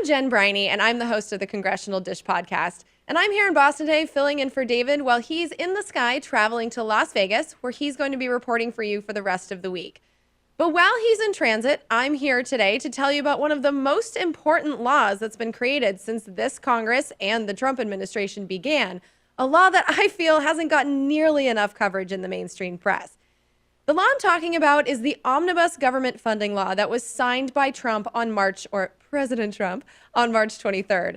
I'm Jen Briney, and I'm the host of the Congressional Dish podcast. And I'm here in Boston today filling in for David while he's in the sky traveling to Las Vegas, where he's going to be reporting for you for the rest of the week. But while he's in transit, I'm here today to tell you about one of the most important laws that's been created since this Congress and the Trump administration began, a law that I feel hasn't gotten nearly enough coverage in the mainstream press. The law I'm talking about is the Omnibus government funding law that was signed by President Trump on March 23rd.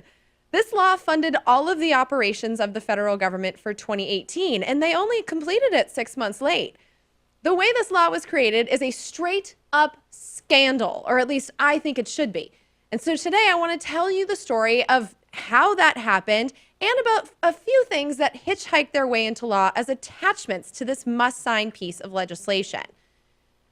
This law funded all of the operations of the federal government for 2018, and they only completed it 6 months late. The way this law was created is a straight up scandal, or at least I think it should be. And so today I want to tell you the story of how that happened and about a few things that hitchhiked their way into law as attachments to this must-sign piece of legislation.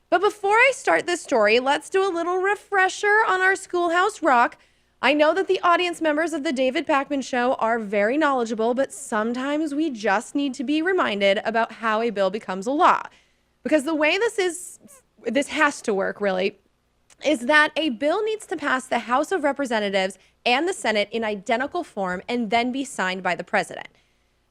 But before I start this story, let's do a little refresher on our Schoolhouse Rock. I know that the audience members of the David Pakman Show are very knowledgeable, but sometimes we just need to be reminded about how a bill becomes a law. Because the way this has to work, really, is that a bill needs to pass the House of Representatives and the Senate in identical form and then be signed by the president.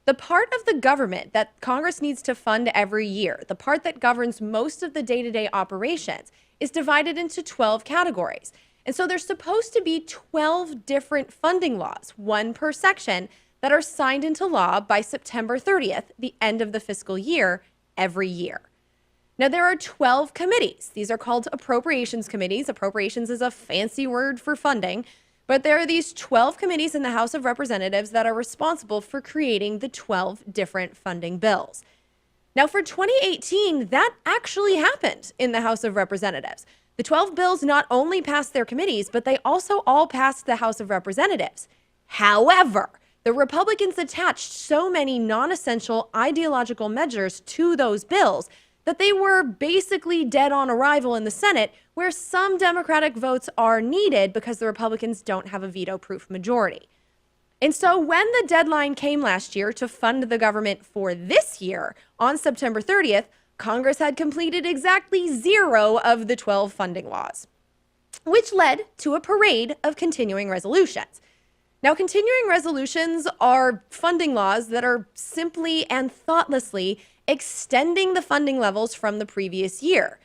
The part of the government that Congress needs to fund every year, the part that governs most of the day-to-day operations, is divided into 12 categories. And so there's supposed to be 12 different funding laws, one per section, that are signed into law by September 30th, the end of the fiscal year, every year. Now, there are 12 committees. These are called appropriations committees. Appropriations is a fancy word for funding. But there are these 12 committees in the House of Representatives that are responsible for creating the 12 different funding bills. Now, for 2018, that actually happened in the House of Representatives. The 12 bills not only passed their committees, but they also all passed the House of Representatives. However, the Republicans attached so many non-essential ideological measures to those bills that they were basically dead on arrival in the Senate, where some Democratic votes are needed because the Republicans don't have a veto-proof majority. And so when the deadline came last year to fund the government for this year, on September 30th, Congress had completed exactly 0 of the 12 funding laws, which led to a parade of continuing resolutions. Now, continuing resolutions are funding laws that are simply and thoughtlessly extending the funding levels from the previous year.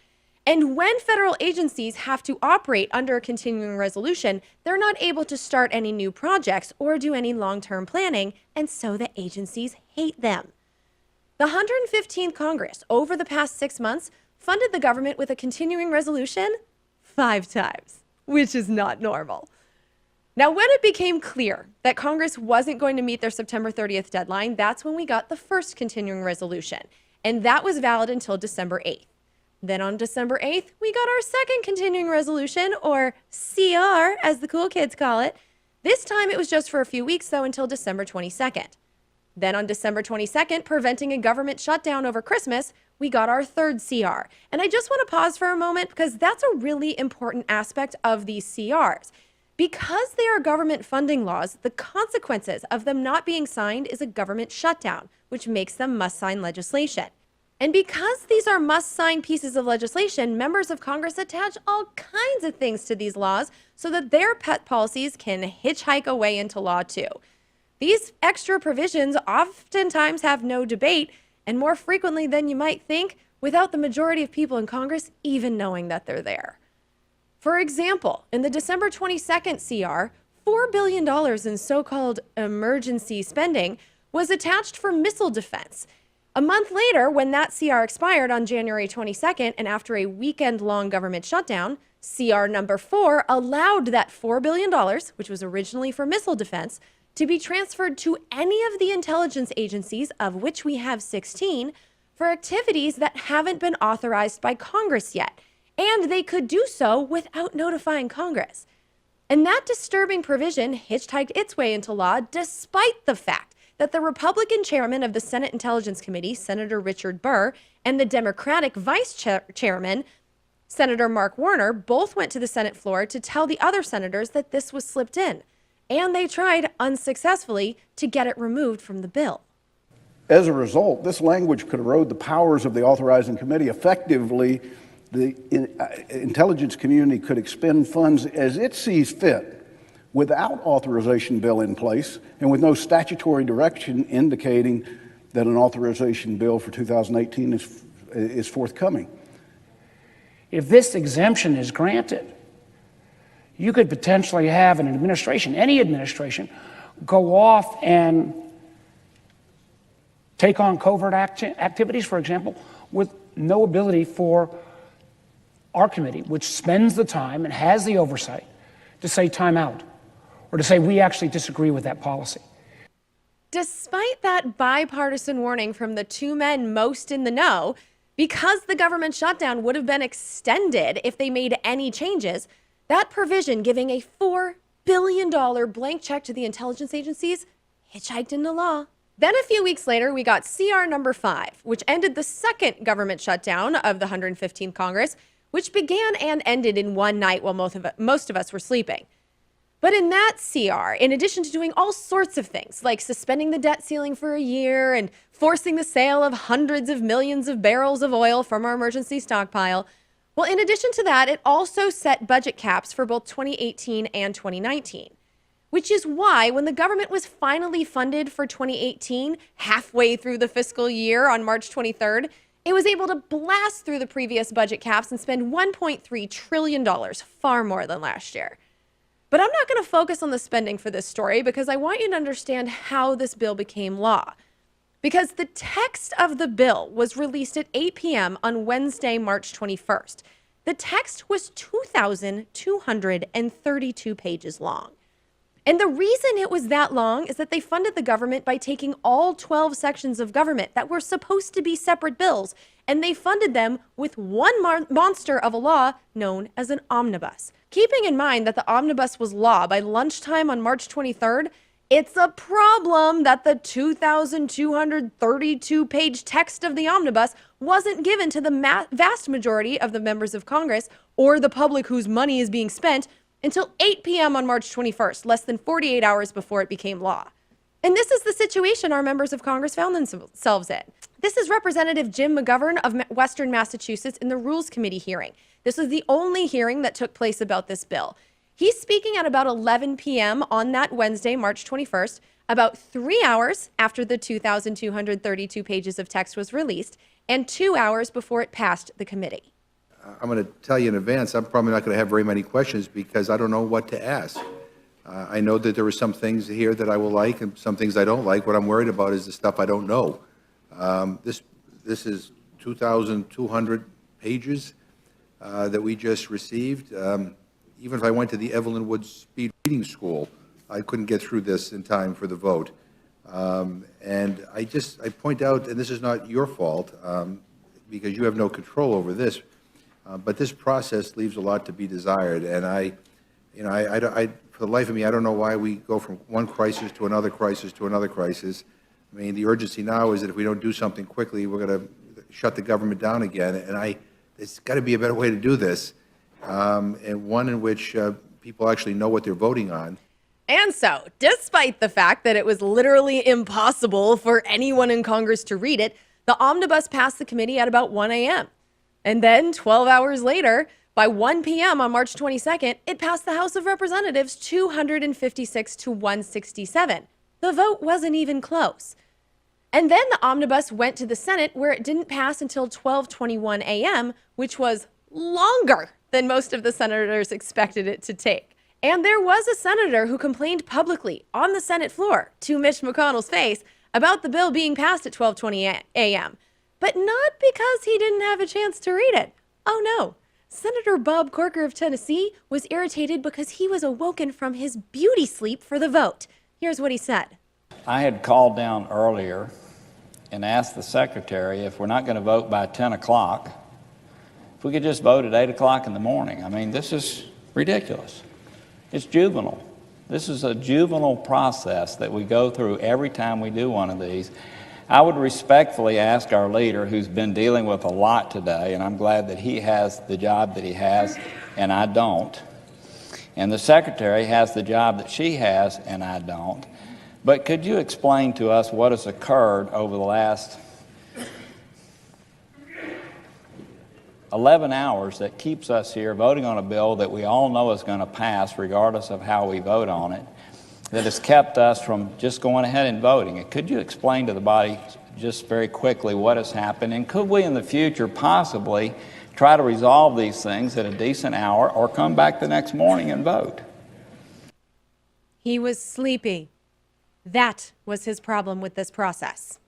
And when federal agencies have to operate under a continuing resolution, they're not able to start any new projects or do any long-term planning, and so the agencies hate them. The 115th Congress, over the past 6 months, funded the government with a continuing resolution 5 times, which is not normal. Now, when it became clear that Congress wasn't going to meet their September 30th deadline, that's when we got the first continuing resolution, and that was valid until December 8th. Then on December 8th, we got our second continuing resolution, or CR, as the cool kids call it. This time it was just for a few weeks, though, until December 22nd. Then on December 22nd, preventing a government shutdown over Christmas, we got our third CR. And I just want to pause for a moment because that's a really important aspect of these CRs. Because they are government funding laws, the consequences of them not being signed is a government shutdown, which makes them must-sign legislation. And because these are must-sign pieces of legislation, members of Congress attach all kinds of things to these laws so that their pet policies can hitchhike away into law too. These extra provisions oftentimes have no debate, and more frequently than you might think, without the majority of people in Congress even knowing that they're there. For example, in the December 22nd CR, $4 billion in so-called emergency spending was attached for missile defense. A month later, when that CR expired on January 22nd, and after a weekend-long government shutdown, CR number 4 allowed that $4 billion, which was originally for missile defense, to be transferred to any of the intelligence agencies, of which we have 16, for activities that haven't been authorized by Congress yet. And they could do so without notifying Congress. And that disturbing provision hitchhiked its way into law despite the fact that the Republican chairman of the Senate Intelligence Committee, Senator Richard Burr, and the Democratic vice chairman, Senator Mark Warner, both went to the Senate floor to tell the other senators that this was slipped in. And they tried unsuccessfully to get it removed from the bill. As a result, this language could erode the powers of the authorizing committee. Effectively, the intelligence community could expend funds as it sees fit without authorization bill in place and with no statutory direction indicating that an authorization bill for 2018 is forthcoming. If this exemption is granted, you could potentially have an administration, any administration, go off and take on covert activities, for example, with no ability for our committee, which spends the time and has the oversight, to say time out or to say we actually disagree with that policy. Despite that bipartisan warning from the two men most in the know, because the government shutdown would have been extended if they made any changes, that provision giving a $4 billion blank check to the intelligence agencies hitchhiked into law. Then a few weeks later, we got CR number 5, which ended the second government shutdown of the 115th Congress, which began and ended in one night while most of us were sleeping. But in that CR, in addition to doing all sorts of things, like suspending the debt ceiling for a year and forcing the sale of hundreds of millions of barrels of oil from our emergency stockpile, well, in addition to that, it also set budget caps for both 2018 and 2019. Which is why when the government was finally funded for 2018, halfway through the fiscal year on March 23rd, it was able to blast through the previous budget caps and spend $1.3 trillion, far more than last year. But I'm not going to focus on the spending for this story because I want you to understand how this bill became law. Because the text of the bill was released at 8 p.m. on Wednesday, March 21st. The text was 2,232 pages long. And the reason it was that long is that they funded the government by taking all 12 sections of government that were supposed to be separate bills, and they funded them with one monster of a law known as an omnibus. Keeping in mind that the omnibus was law by lunchtime on March 23rd, it's a problem that the 2,232-page text of the omnibus wasn't given to the vast majority of the members of Congress or the public whose money is being spent until 8 p.m. on March 21st, less than 48 hours before it became law. And this is the situation our members of Congress found themselves in. This is Representative Jim McGovern of Western Massachusetts in the Rules Committee hearing. This is the only hearing that took place about this bill. He's speaking at about 11 p.m. on that Wednesday, March 21st, about 3 hours after the 2,232 pages of text was released and 2 hours before it passed the committee. I'm going to tell you in advance, I'm probably not going to have very many questions because I don't know what to ask. I know that there are some things here that I will like and some things I don't like. What I'm worried about is the stuff I don't know. This is 2,200 pages that we just received. Even if I went to the Evelyn Wood Speed Reading School, I couldn't get through this in time for the vote. And I point out, and this is not your fault because you have no control over this, but this process leaves a lot to be desired, and for the life of me, I don't know why we go from one crisis to another crisis to another crisis. I mean, the urgency now is that if we don't do something quickly, we're going to shut the government down again, and there's got to be a better way to do this, and one in which people actually know what they're voting on. And so, despite the fact that it was literally impossible for anyone in Congress to read it, the omnibus passed the committee at about 1 a.m. And then 12 hours later, by 1 p.m. on March 22nd, it passed the House of Representatives 256 to 167. The vote wasn't even close. And then the omnibus went to the Senate, where it didn't pass until 12:21 a.m., which was longer than most of the senators expected it to take. And there was a senator who complained publicly on the Senate floor to Mitch McConnell's face about the bill being passed at 12:20 a.m., but not because he didn't have a chance to read it. Oh no. Senator Bob Corker of Tennessee was irritated because he was awoken from his beauty sleep for the vote. Here's what he said. I had called down earlier and asked the secretary if we're not going to vote by 10 o'clock, if we could just vote at 8 o'clock in the morning. I mean, this is ridiculous. It's juvenile. This is a juvenile process that we go through every time we do one of these. I would respectfully ask our leader, who's been dealing with a lot today, and I'm glad that he has the job that he has, and I don't. And the secretary has the job that she has, and I don't. But could you explain to us what has occurred over the last 11 hours that keeps us here voting on a bill that we all know is going to pass regardless of how we vote on it, that has kept us from just going ahead and voting. Could you explain to the body just very quickly what has happened, and could we in the future possibly try to resolve these things at a decent hour or come back the next morning and vote? He was sleepy. That was his problem with this process.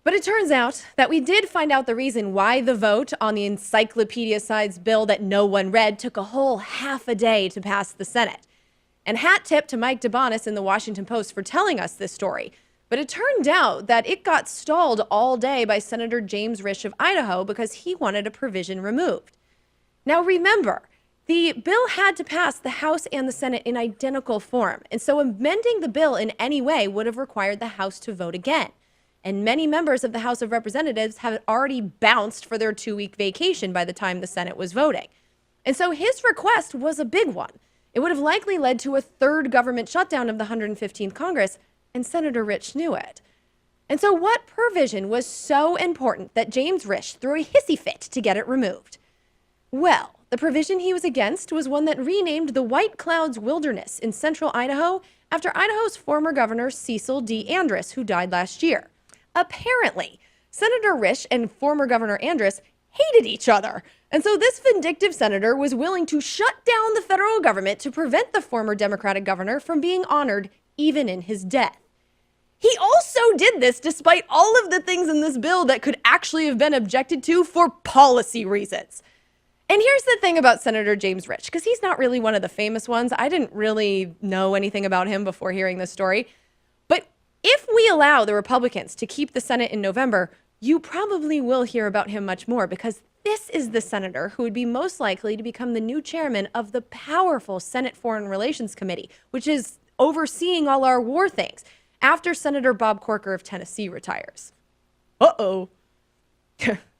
But it turns out that we did find out the reason why the vote on the encyclopedia-sized bill that no one read took a whole half a day to pass the Senate. And hat tip to Mike DeBonis in the Washington Post for telling us this story. But it turned out that it got stalled all day by Senator James Risch of Idaho because he wanted a provision removed. Now remember, the bill had to pass the House and the Senate in identical form, and so amending the bill in any way would have required the House to vote again. And many members of the House of Representatives had already bounced for their 2-week vacation by the time the Senate was voting. And so his request was a big one. It would have likely led to a third government shutdown of the 115th Congress, and Senator Risch knew it. And so what provision was so important that James Risch threw a hissy fit to get it removed? Well, the provision he was against was one that renamed the White Clouds Wilderness in central Idaho after Idaho's former governor Cecil D. Andrus, who died last year. Apparently, Senator Risch and former Governor Andrus hated each other. And so this vindictive senator was willing to shut down the federal government to prevent the former Democratic governor from being honored even in his death. He also did this despite all of the things in this bill that could actually have been objected to for policy reasons. And here's the thing about Senator James Risch, because he's not really one of the famous ones. I didn't really know anything about him before hearing this story. But if we allow the Republicans to keep the Senate in November, you probably will hear about him much more, because this is the senator who would be most likely to become the new chairman of the powerful Senate Foreign Relations Committee, which is overseeing all our war things, after Senator Bob Corker of Tennessee retires. Uh-oh.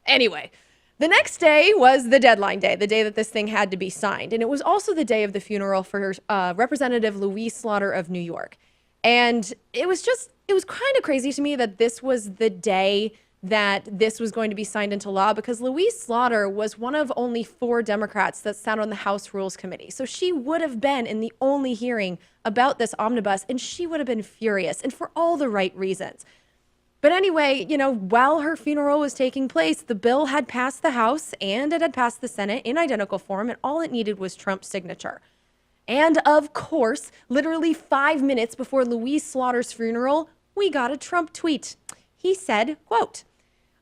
Anyway, the next day was the deadline day, the day that this thing had to be signed. And it was also the day of the funeral for Representative Louise Slaughter of New York. And it was kind of crazy to me that this was the day that this was going to be signed into law, because Louise Slaughter was one of only 4 Democrats that sat on the House Rules Committee. So she would have been in the only hearing about this omnibus, and she would have been furious, and for all the right reasons. But anyway, while her funeral was taking place, the bill had passed the House and it had passed the Senate in identical form, and all it needed was Trump's signature. And of course, literally 5 minutes before Louise Slaughter's funeral, we got a Trump tweet. He said, quote,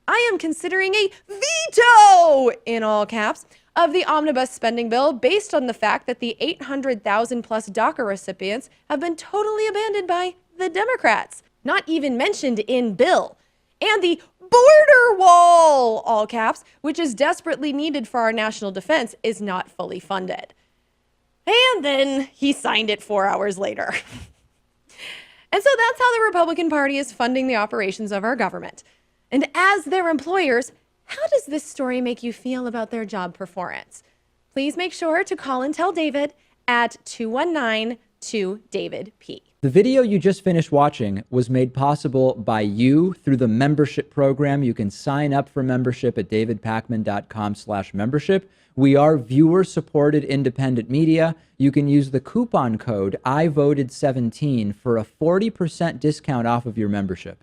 "I am considering a veto," in all caps, of the omnibus spending bill based on the fact that the 800,000 plus DACA recipients have been totally abandoned by the Democrats, not even mentioned in bill, and the border wall, all caps, which is desperately needed for our national defense, is not fully funded. And then he signed it 4 hours later. And so that's how the Republican Party is funding the operations of our government. And as their employers, how does this story make you feel about their job performance? Please make sure to call and tell David at 219-2-DAVID-P. The video you just finished watching was made possible by you through the membership program. You can sign up for membership at davidpakman.com/membership. We are viewer-supported independent media. You can use the coupon code IVOTED17 for a 40% discount off of your membership.